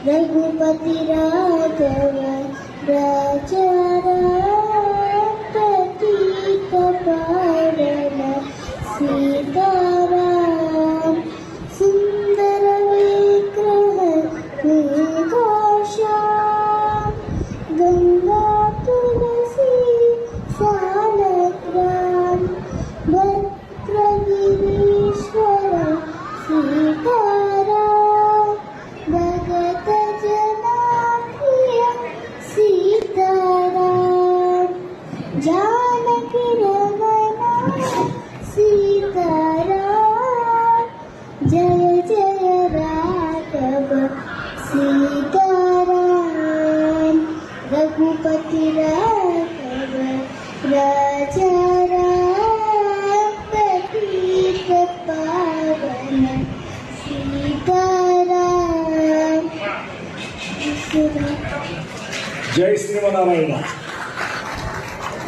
रघुपति राघव राजा राम पतित पावन सीताराम सुंदर विग्रह श्याम गंगा तुलसी सालग्राम भद्रगिरीश्वर सीताराम भगत जना प्रिय सीताराम जानकी रमण सीताराम जय जय राघव सीताराम रघुपति राघव राजा राम पतित पावन सीताराम जय श्रीमनारायण.